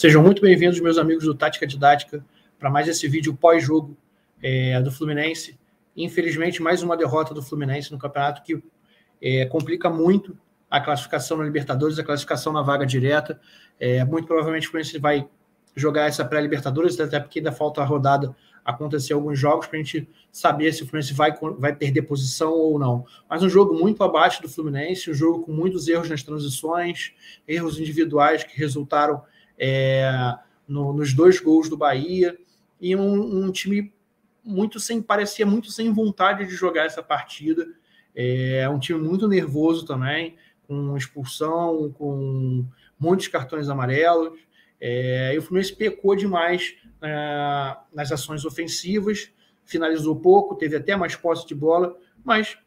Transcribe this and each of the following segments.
Sejam muito bem-vindos, meus amigos do Tática Didática, para mais esse vídeo pós-jogo do Fluminense. Infelizmente, mais uma derrota do Fluminense no campeonato que complica muito a classificação na Libertadores, a classificação na vaga direta. Muito provavelmente o Fluminense vai jogar essa pré-Libertadores, até porque ainda falta a rodada acontecer alguns jogos para a gente saber se o Fluminense vai perder posição ou não. Mas um jogo muito abaixo do Fluminense, um jogo com muitos erros nas transições, erros individuais que resultaram nos 2 gols do Bahia, e um time parecia muito sem vontade de jogar essa partida. Um time muito nervoso também, com expulsão, com muitos cartões amarelos. E o Fluminense pecou demais nas ações ofensivas, finalizou pouco, teve até mais posse de bola, mas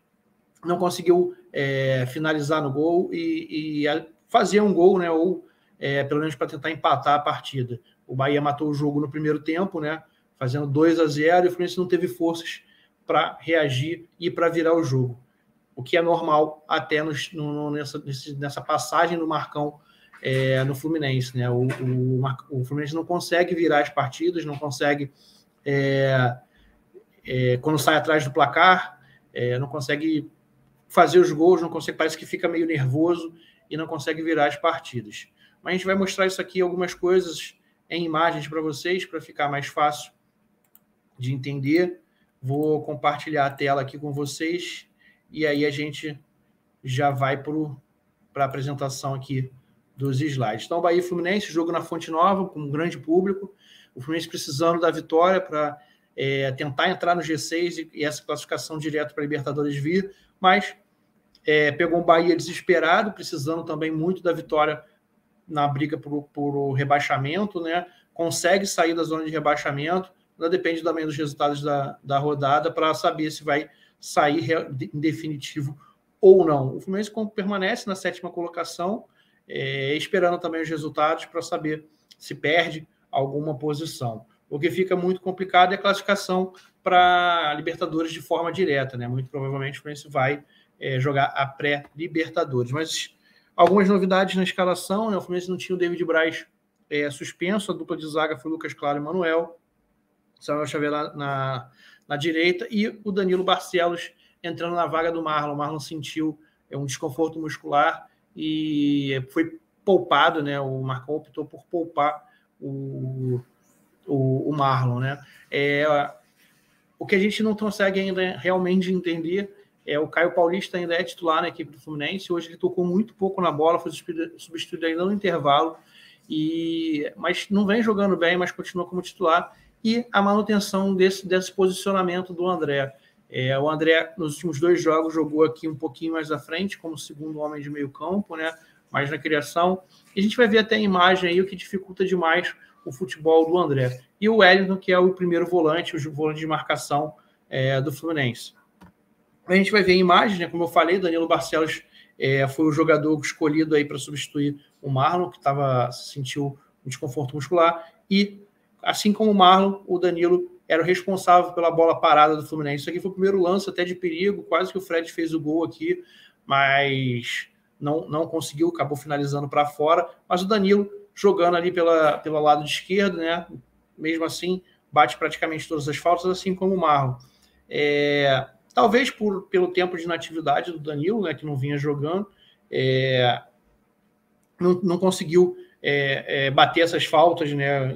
não conseguiu finalizar no gol e fazer um gol, né, ou pelo menos para tentar empatar a partida. O Bahia matou o jogo no primeiro tempo, né, fazendo 2-0, e o Fluminense não teve forças para reagir e para virar o jogo, o que é normal até nessa passagem do Marcão no Fluminense, né? O Fluminense não consegue virar as partidas, não consegue, quando sai atrás do placar, não consegue fazer os gols, não consegue, parece que fica meio nervoso e não consegue virar as partidas. Mas a gente vai mostrar isso aqui, algumas coisas em imagens para vocês, para ficar mais fácil de entender. Vou compartilhar a tela aqui com vocês e aí a gente já vai para a apresentação aqui dos slides. Então, Bahia e Fluminense, jogo na Fonte Nova, com um grande público. O Fluminense precisando da vitória para tentar entrar no G6 e essa classificação direto para a Libertadores vir, mas pegou um Bahia desesperado, precisando também muito da vitória na briga por rebaixamento, né? Consegue sair da zona de rebaixamento, não depende também dos resultados da rodada para saber se vai sair em definitivo ou não. O Fluminense permanece na 7ª colocação, esperando também os resultados para saber se perde alguma posição. O que fica muito complicado é a classificação para a Libertadores de forma direta, né? Muito provavelmente o Fluminense vai jogar a pré-Libertadores. Mas algumas novidades na escalação, né? O Fluminense não tinha o David Braz suspenso, a dupla de zaga foi Lucas Claro e Manuel, Samuel Xavier na direita, e o Danilo Barcelos entrando na vaga do Marlon. O Marlon sentiu um desconforto muscular e foi poupado, né? O Marcão optou por poupar o Marlon, né? O que a gente não consegue ainda realmente entender o Caio Paulista ainda é titular na equipe do Fluminense. Hoje ele tocou muito pouco na bola, foi substituído ainda no intervalo, mas não vem jogando bem, mas continua como titular. E a manutenção desse posicionamento do André. O André, nos últimos 2 jogos, jogou aqui um pouquinho mais à frente, como segundo homem de meio campo, né? Mais na criação. E a gente vai ver até a imagem aí o que dificulta demais o futebol do André. E o Wellington, que é o primeiro volante, o volante de marcação do Fluminense. A gente vai ver a imagem, né? Como eu falei, Danilo Barcelos foi o jogador escolhido aí para substituir o Marlon, que sentiu um desconforto muscular. E, assim como o Marlon, o Danilo era o responsável pela bola parada do Fluminense. Isso aqui foi o primeiro lance até de perigo, quase que o Fred fez o gol aqui, mas não conseguiu, acabou finalizando para fora. Mas o Danilo jogando ali pelo lado de esquerdo, né? Mesmo assim, bate praticamente todas as faltas, assim como o Marlon. Talvez pelo tempo de inatividade do Danilo, né, que não vinha jogando, não conseguiu bater essas faltas, né,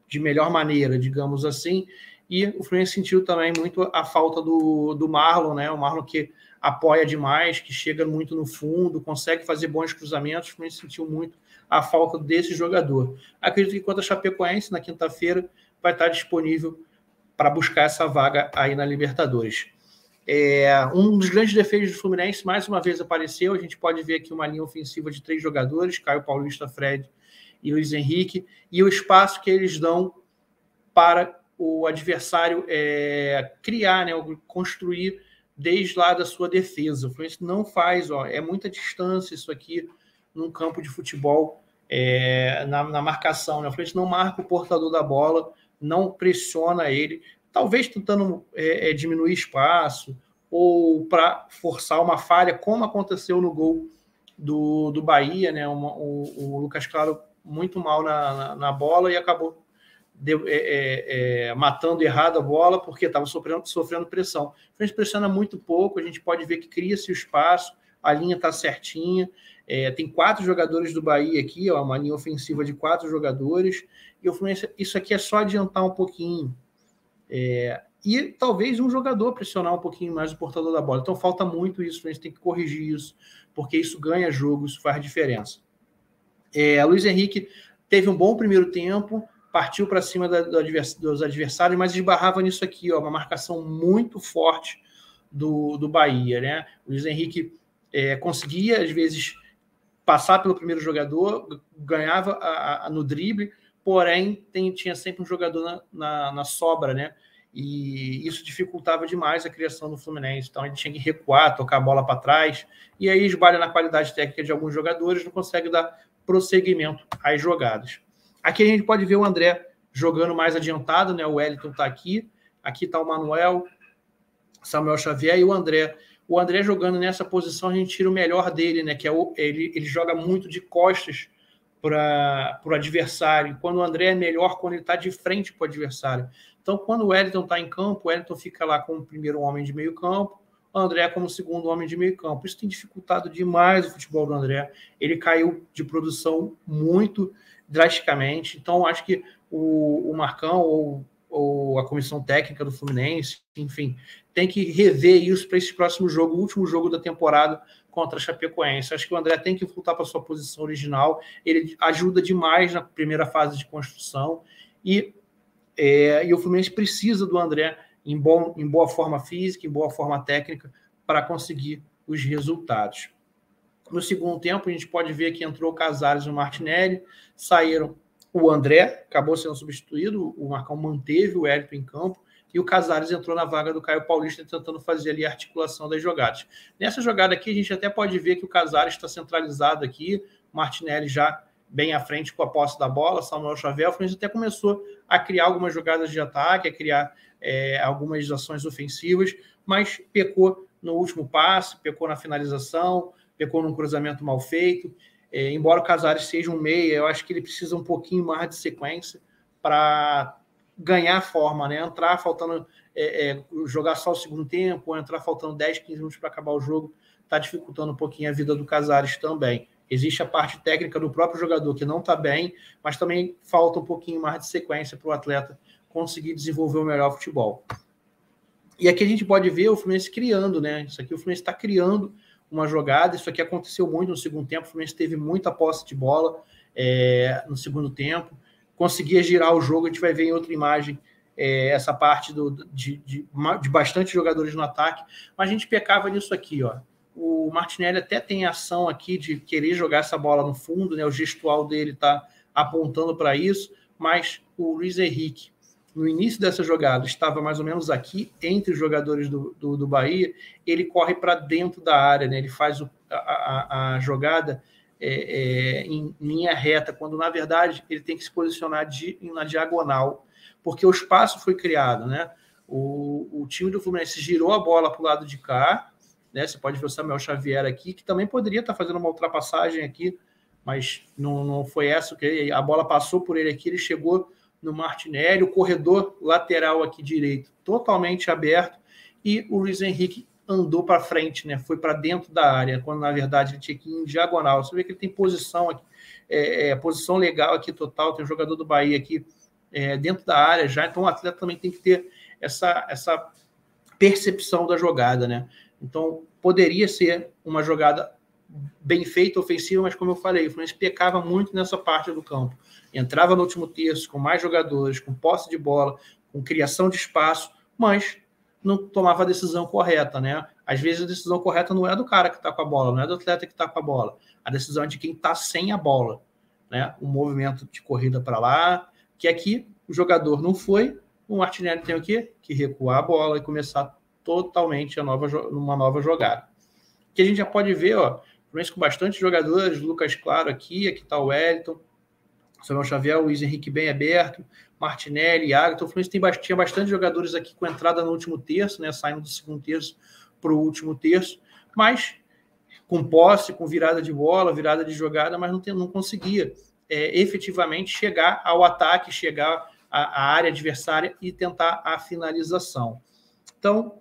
de melhor maneira, digamos assim, e o Fluminense sentiu também muito a falta do Marlon, né, o Marlon que apoia demais, que chega muito no fundo, consegue fazer bons cruzamentos. O Fluminense sentiu muito a falta desse jogador. Acredito que contra a Chapecoense, na quinta-feira, vai estar disponível para buscar essa vaga aí na Libertadores. Um dos grandes defeitos do Fluminense, mais uma vez apareceu. A gente pode ver aqui uma linha ofensiva de 3 jogadores, Caio Paulista, Fred e Luiz Henrique, e o espaço que eles dão para o adversário criar, né, construir desde lá da sua defesa. O Fluminense não faz, é muita distância isso aqui num campo de futebol, na marcação, né? O Fluminense não marca o portador da bola, não pressiona ele, talvez tentando diminuir espaço ou para forçar uma falha, como aconteceu no gol do Bahia, né? O Lucas Claro muito mal na bola e acabou matando errado a bola porque estava sofrendo pressão. A gente pressiona muito pouco, a gente pode ver que cria-se o espaço, a linha está certinha, tem 4 jogadores do Bahia aqui, ó, uma linha ofensiva de 4 jogadores, e o Fluminense, isso aqui é só adiantar um pouquinho. E talvez um jogador pressionar um pouquinho mais o portador da bola. Então falta muito isso, a gente tem que corrigir isso, porque isso ganha jogo, isso faz diferença. Luiz Henrique teve um bom primeiro tempo, partiu para cima dos adversários, mas esbarrava nisso aqui, ó, uma marcação muito forte do Bahia, né? O Luiz Henrique conseguia, às vezes, passar pelo primeiro jogador, ganhava no drible, porém tinha sempre um jogador na sobra, né? E isso dificultava demais a criação do Fluminense. Então, a gente tinha que recuar, tocar a bola para trás, e aí esbalha na qualidade técnica de alguns jogadores, não consegue dar prosseguimento às jogadas. Aqui a gente pode ver o André jogando mais adiantado, né? O Wellington está aqui está o Manuel, Samuel Xavier e o André. O André jogando nessa posição, a gente tira o melhor dele, né? Que ele joga muito de costas para o adversário. Quando o André é melhor, quando ele está de frente para o adversário. Então, quando o Wellington está em campo, o Wellington fica lá como primeiro homem de meio campo, o André como segundo homem de meio campo. Isso tem dificultado demais o futebol do André. Ele caiu de produção muito drasticamente. Então, acho que o Marcão ou a comissão técnica do Fluminense, enfim, tem que rever isso para esse próximo jogo, o último jogo da temporada contra a Chapecoense. Acho que o André tem que voltar para a sua posição original. Ele ajuda demais na primeira fase de construção e o Fluminense precisa do André em boa forma física, em boa forma técnica, para conseguir os resultados. No segundo tempo, a gente pode ver que entrou o Casares e o Martinelli, saíram o André, acabou sendo substituído, o Marcão manteve o Wellington em campo, e o Casares entrou na vaga do Caio Paulista, tentando fazer ali a articulação das jogadas. Nessa jogada aqui, a gente até pode ver que o Casares está centralizado aqui, o Martinelli já bem à frente com a posse da bola, Samuel Xavier, o Fluminense até começou a criar algumas jogadas de ataque, a criar algumas ações ofensivas, mas pecou no último passe, pecou na finalização, pecou num cruzamento mal feito. Embora o Casares seja um meia, eu acho que ele precisa um pouquinho mais de sequência para ganhar forma, né? Entrar faltando, jogar só o segundo tempo, ou entrar faltando 10, 15 minutos para acabar o jogo, está dificultando um pouquinho a vida do Casares também. Existe a parte técnica do próprio jogador que não está bem, mas também falta um pouquinho mais de sequência para o atleta conseguir desenvolver o melhor futebol. E aqui a gente pode ver o Fluminense criando, né? Isso aqui o Fluminense está criando uma jogada, isso aqui aconteceu muito no segundo tempo, o Fluminense teve muita posse de bola no segundo tempo, conseguia girar o jogo, a gente vai ver em outra imagem essa parte de bastante jogadores no ataque, mas a gente pecava nisso aqui, ó. O Martinelli até tem ação aqui de querer jogar essa bola no fundo, né? O gestual dele está apontando para isso, mas o Luiz Henrique, no início dessa jogada, estava mais ou menos aqui, entre os jogadores do Bahia, ele corre para dentro da área, né? Ele faz a jogada em linha reta, quando, na verdade, ele tem que se posicionar na diagonal, porque o espaço foi criado, né? O time do Fluminense girou a bola para o lado de cá, né? Você pode ver o Samuel Xavier aqui, que também poderia estar fazendo uma ultrapassagem aqui, mas não foi essa, que a bola passou por ele aqui, ele chegou no Martinelli, o corredor lateral aqui direito totalmente aberto, e o Luiz Henrique andou para frente, né? Foi para dentro da área, quando na verdade ele tinha que ir em diagonal. Você vê que ele tem posição aqui, posição legal aqui total, tem um jogador do Bahia aqui dentro da área já, então o atleta também tem que ter essa percepção da jogada, né? Então, poderia ser uma jogada bem feita, ofensiva, mas como eu falei, o Fluminense pecava muito nessa parte do campo. Entrava no último terço com mais jogadores, com posse de bola, com criação de espaço, mas não tomava a decisão correta, né? Às vezes a decisão correta não é do cara que está com a bola, não é do atleta que está com a bola. A decisão é de quem está sem a bola, né? Um movimento de corrida para lá, que aqui o jogador não foi, o Martinelli tem o quê? Que recuar a bola e começar totalmente uma nova jogada. Que a gente já pode ver, ó, com bastante jogadores, Lucas Claro aqui está o Wellington, Samuel Xavier, Luiz Henrique bem aberto, Martinelli, Iago. Então o Fluminense tinha bastante jogadores aqui com entrada no último terço, né, saindo do segundo terço para o último terço, mas com posse, com virada de bola, virada de jogada, mas não conseguia efetivamente chegar ao ataque, chegar à área adversária e tentar a finalização. Então,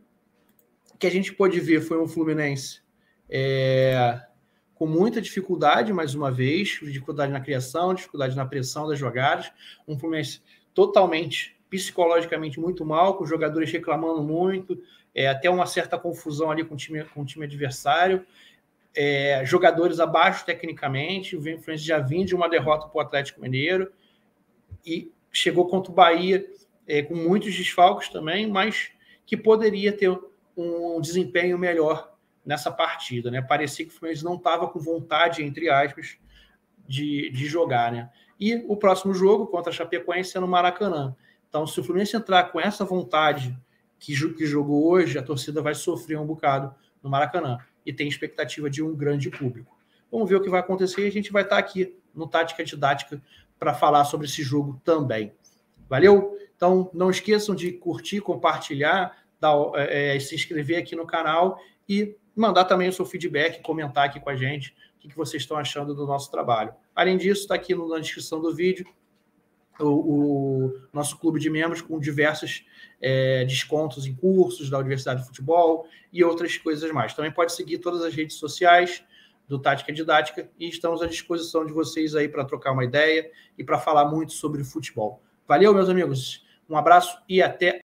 o que a gente pôde ver foi um Fluminense com muita dificuldade, mais uma vez, dificuldade na criação, dificuldade na pressão das jogadas, um Fluminense totalmente, psicologicamente muito mal, com os jogadores reclamando muito, até uma certa confusão ali com o time adversário, jogadores abaixo tecnicamente, o Fluminense já vinha de uma derrota para o Atlético Mineiro, e chegou contra o Bahia com muitos desfalques também, mas que poderia ter um desempenho melhor nessa partida, né? Parecia que o Fluminense não estava com vontade, entre aspas, de jogar, né? E o próximo jogo contra a Chapecoense é no Maracanã. Então, se o Fluminense entrar com essa vontade que jogou hoje, a torcida vai sofrer um bocado no Maracanã e tem expectativa de um grande público. Vamos ver o que vai acontecer e a gente vai estar aqui no Tática Didática para falar sobre esse jogo também. Valeu? Então, não esqueçam de curtir, compartilhar, se inscrever aqui no canal e mandar também o seu feedback, comentar aqui com a gente o que vocês estão achando do nosso trabalho. Além disso, está aqui na descrição do vídeo o nosso clube de membros com diversos descontos em cursos da Universidade de Futebol e outras coisas mais. Também pode seguir todas as redes sociais do Tática Didática e estamos à disposição de vocês aí para trocar uma ideia e para falar muito sobre futebol. Valeu, meus amigos. Um abraço e até